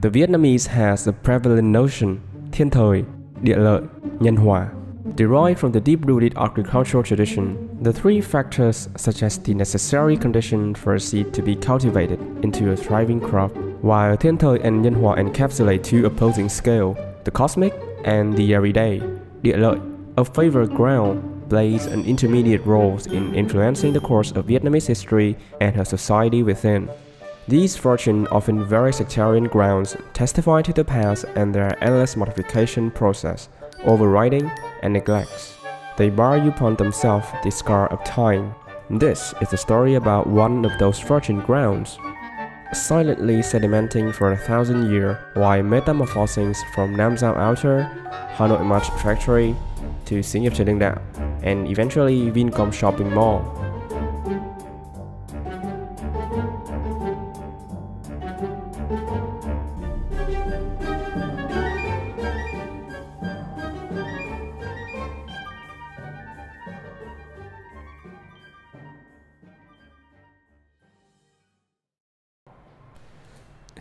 The Vietnamese has a prevalent notion, Thiên Thời, Địa Lợi, Nhân Hòa. Derived from the deep-rooted agricultural tradition, the three factors such as the necessary condition for a seed to be cultivated into a thriving crop, while Thiên Thời and Nhân Hòa encapsulate two opposing scales, the cosmic and the everyday. Địa Lợi, a favored ground, plays an intermediate role in influencing the course of Vietnamese history and her society within. These fortunes, often very sectarian grounds, testify to the past and their endless modification process, overwriting, and neglects. They bear upon themselves the scar of time. This is the story about one of those fortune grounds, silently sedimenting for 1,000 years while metamorphosing from Nam-Giao Altar, Hanoi Match factory, to xí nghiệp Trần and eventually Vincom shopping mall.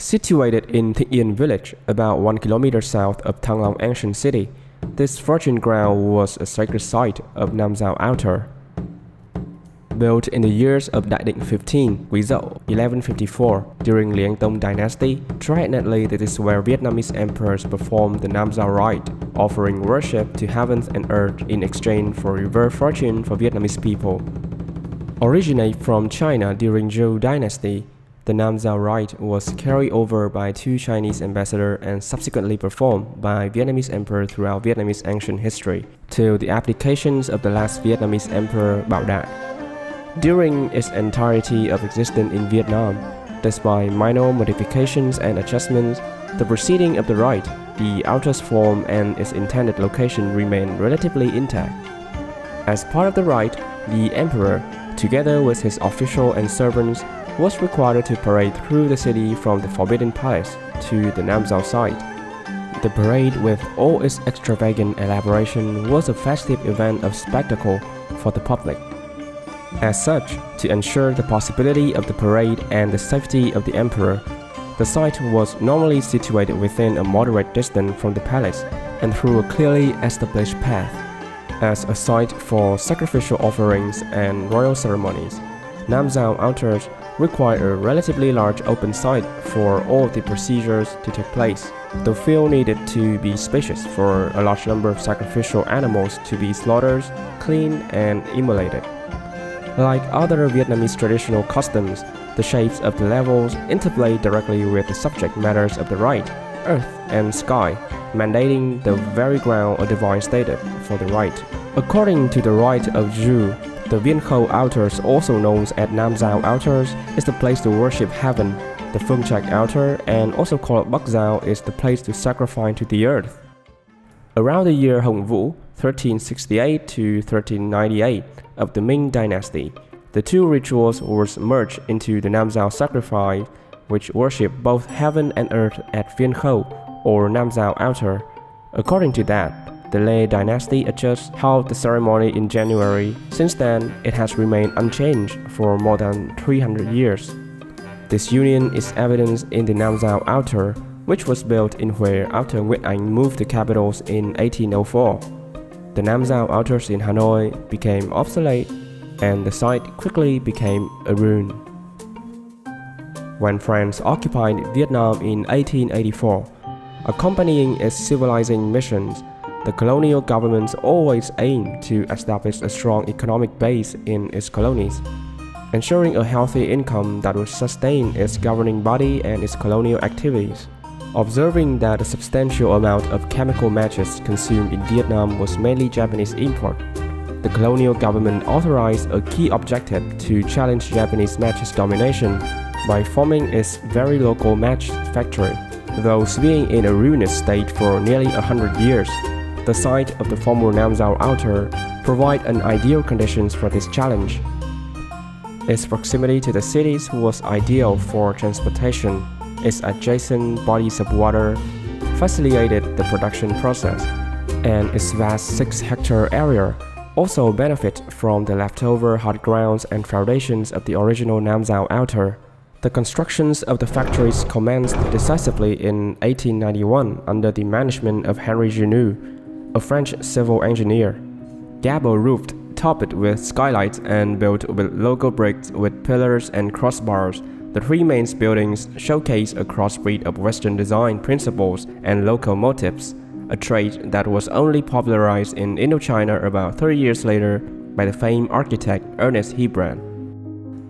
Situated in Thiên Yên village, about 1 kilometer south of Thăng Long ancient city, this fortune ground was a sacred site of Nam-Giao Altar. Built in the years of Đại Định 15, Quý Dậu 1154, during Liang Tông dynasty, traditionally this is where Vietnamese emperors performed the Nam-Giao rite, offering worship to heavens and earth in exchange for reversed fortune for Vietnamese people. Originate from China during Zhou dynasty, the Nam-Giao rite was carried over by two Chinese ambassadors and subsequently performed by Vietnamese emperors throughout Vietnamese ancient history, till the abdications of the last Vietnamese emperor Bảo Đại. During its entirety of existence in Vietnam, despite minor modifications and adjustments, the proceeding of the rite, the altar's form and its intended location remained relatively intact. As part of the rite, the emperor, together with his officials and servants, was required to parade through the city from the Forbidden Palace to the Nam-Giao site. The parade, with all its extravagant elaboration, was a festive event of spectacle for the public. As such, to ensure the possibility of the parade and the safety of the emperor, the site was normally situated within a moderate distance from the palace and through a clearly established path. As a site for sacrificial offerings and royal ceremonies, Nam-Giao altars require a relatively large open site for all the procedures to take place. The field needed to be spacious for a large number of sacrificial animals to be slaughtered, cleaned, and immolated. Like other Vietnamese traditional customs, the shapes of the levels interplay directly with the subject matters of the rite, earth and sky, mandating the very ground a divine status for the rite. According to the rite of Zhu, the Vincom altars, also known as Nam-Giao altars, is the place to worship heaven. The Phương Trạch altar, and also called Bắc Giao, is the place to sacrifice to the earth. Around the year Hồng Vũ, 1368 to 1398 of the Ming dynasty, the two rituals were merged into the Nam-Giao sacrifice, which worship both heaven and earth at Vincom or Nam-Giao altar. According to that, the Lê dynasty adjusts held the ceremony in January. Since then, it has remained unchanged for more than 300 years. This union is evidenced in the Nam-Giao altar, which was built in Huế after Nguyễn Ánh moved the capitals in 1804. The Nam-Giao altars in Hanoi became obsolete, and the site quickly became a ruin. When France occupied Vietnam in 1884, accompanying its civilizing missions, the colonial governments always aimed to establish a strong economic base in its colonies, ensuring a healthy income that would sustain its governing body and its colonial activities. Observing that a substantial amount of chemical matches consumed in Vietnam was mainly Japanese import, the colonial government authorized a key objective to challenge Japanese matches domination by forming its very local match factory. Those being in a ruinous state for nearly 100 years, the site of the former Nam-Giao altar provide an ideal conditions for this challenge. Its proximity to the cities was ideal for transportation. Its adjacent bodies of water facilitated the production process, and its vast 6-hectare area also benefit from the leftover hot grounds and foundations of the original Nam-Giao altar. The constructions of the factories commenced decisively in 1891 under the management of Henri Genoux, a French civil engineer. Gable-roofed, topped with skylights and built with local bricks with pillars and crossbars, the three main buildings showcase a crossbreed of Western design principles and local motifs, a trait that was only popularized in Indochina about 30 years later by the famed architect Ernest Hebron.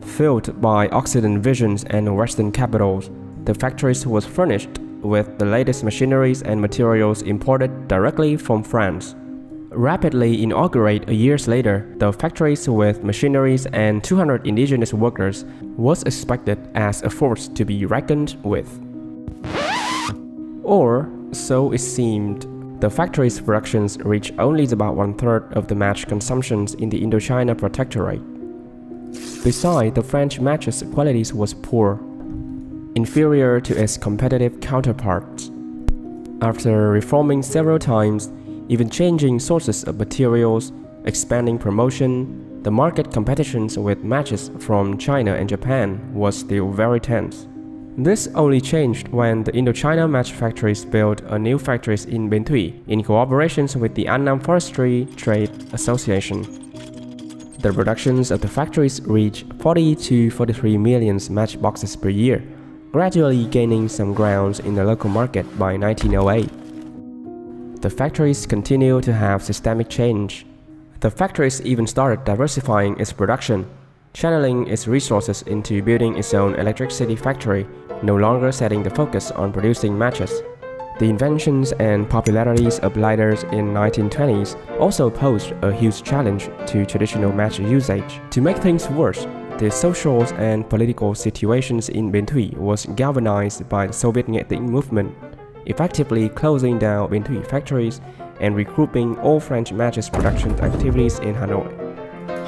Fueled by Occident visions and Western capitals, the factories was furnished with the latest machineries and materials imported directly from France. Rapidly inaugurated a years later, the factories with machineries and 200 indigenous workers was expected as a force to be reckoned with. Or, so it seemed, the factory's productions reached only about 1/3 of the match consumptions in the Indochina Protectorate. Besides, the French match's qualities was poor, inferior to its competitive counterparts. After reforming several times, even changing sources of materials, expanding promotion, the market competitions with matches from China and Japan was still very tense. This only changed when the Indochina match factories built a new factories in Bến Thủy in cooperation with the Annam Forestry Trade Association. The productions of the factories reached 40 to 43 million matchboxes per year, gradually gaining some grounds in the local market by 1908. The factories continued to have systemic change. The factories even started diversifying its production, channeling its resources into building its own electricity factory, no longer setting the focus on producing matches. The inventions and popularities of lighters in 1920s also posed a huge challenge to traditional match usage. To make things worse, the social and political situations in Bến Thủy was galvanized by the Soviet Nghệ Tĩnh movement, effectively closing down Bến Thủy factories and regrouping all French matches production activities in Hanoi.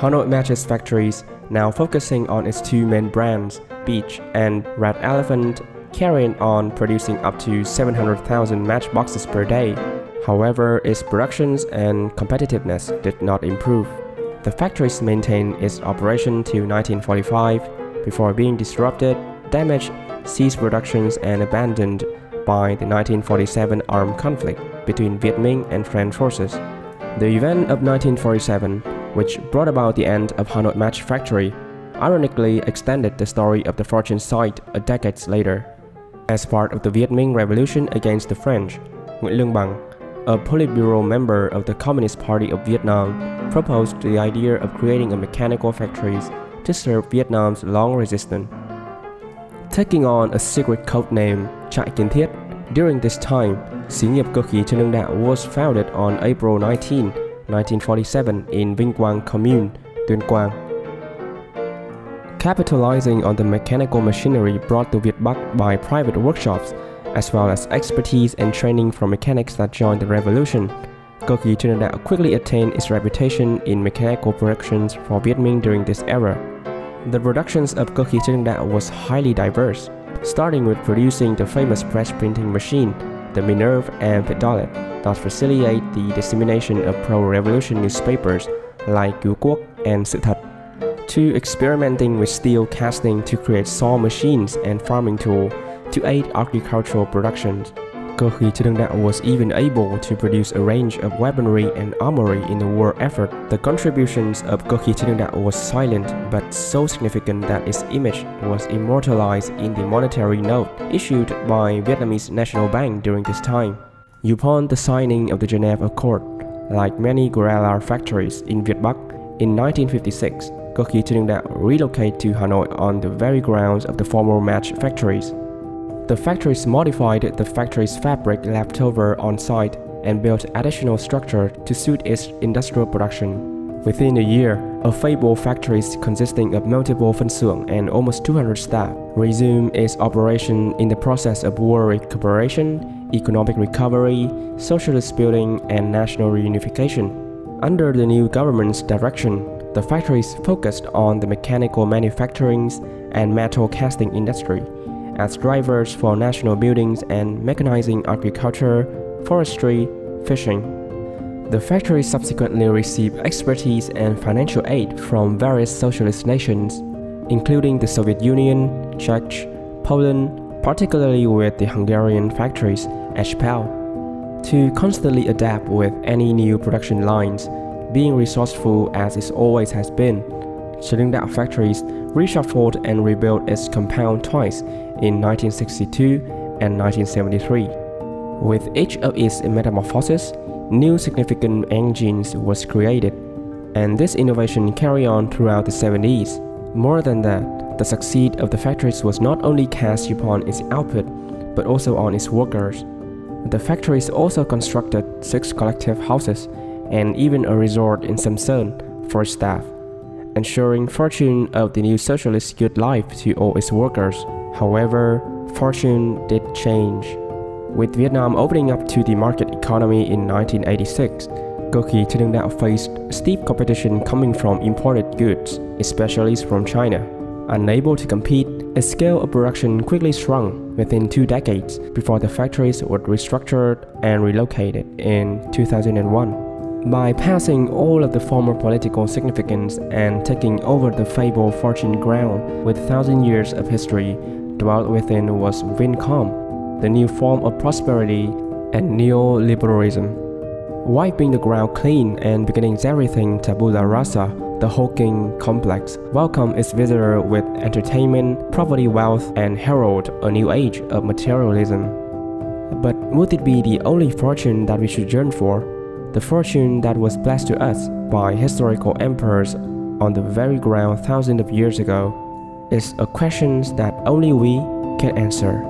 Hanoi Match's factories, now focusing on its two main brands, Beach and Red Elephant, carrying on producing up to 700,000 matchboxes per day. However, its productions and competitiveness did not improve. The factories maintained its operation till 1945 before being disrupted, damaged, ceased productions and abandoned by the 1947 armed conflict between Vietnamese and French forces. The event of 1947, which brought about the end of Hanoi Match Factory, ironically extended the story of the fortune site a decade later. As part of the Vietnamese Revolution against the French, Nguyễn Lương Bằng, a Politburo member of the Communist Party of Vietnam, proposed the idea of creating a mechanical factories to serve Vietnam's long resistance. Taking on a secret code name Trại Kiến Thiết, during this time, Xí nghiệp cơ khí Trần Hưng Đạo was founded on April 19, 1947 in Vincom Commune, Tuyên Quang. Capitalizing on the mechanical machinery brought to Việt Bắc by private workshops, as well as expertise and training from mechanics that joined the revolution, cơ khí Trần Hưng Đạo quickly attained its reputation in mechanical productions for Vietnamese during this era. The productions of cơ khí Trần Hưng Đạo was highly diverse, starting with producing the famous press printing machine, the Minerve and Prevalent, that facilitate the dissemination of pro-revolution newspapers like Cứu Quốc and Sự Thật, to experimenting with steel casting to create saw machines and farming tools to aid agricultural productions. Cơ khí Trần Hưng Đạo was even able to produce a range of weaponry and armory in the war effort. The contributions of cơ khí Trần Hưng Đạo was silent but so significant that its image was immortalized in the monetary note issued by Vietnamese National Bank during this time. Upon the signing of the Geneva Accord, like many guerrilla factories in Việt Bắc, in 1956, cơ khí Trần Hưng Đạo relocated to Hanoi on the very grounds of the former match factories. The factories modified the factory's fabric left over on site and built additional structure to suit its industrial production. Within a year, a fabled factory consisting of multiple phân xưởng and almost 200 staff resumed its operation in the process of war recuperation, economic recovery, socialist building, and national reunification. Under the new government's direction, the factories focused on the mechanical manufacturing and metal casting industry as drivers for national buildings and mechanizing agriculture, forestry, fishing. The factory subsequently received expertise and financial aid from various socialist nations. including the Soviet Union, Czech, Poland, particularly with the Hungarian factories, HPAL, to constantly adapt with any new production lines, being resourceful as it always has been. Trần factories reshuffled and rebuilt its compound twice in 1962 and 1973. With each of its metamorphoses, new significant engines was created, and this innovation carried on throughout the 70s. More than that, the success of the factories was not only cast upon its output, but also on its workers. The factories also constructed 6 collective houses and even a resort in Samsun for its staff, ensuring fortune of the new socialist good life to all its workers. However, fortune did change. With Vietnam opening up to the market economy in 1986, cơ khí Trần faced steep competition coming from imported goods, especially from China. Unable to compete, its scale of production quickly shrunk within 2 decades before the factories were restructured and relocated in 2001. By passing all of the former political significance and taking over the fabled fortune ground with 1,000 years of history, dwelt within was Vincom, the new form of prosperity and neoliberalism. Wiping the ground clean and beginning everything tabula rasa, the Hawking complex welcomed its visitor with entertainment, property wealth, and herald a new age of materialism. But would it be the only fortune that we should yearn for? The fortune that was blessed to us by historical emperors on the very ground thousands of years ago is a question that only we can answer.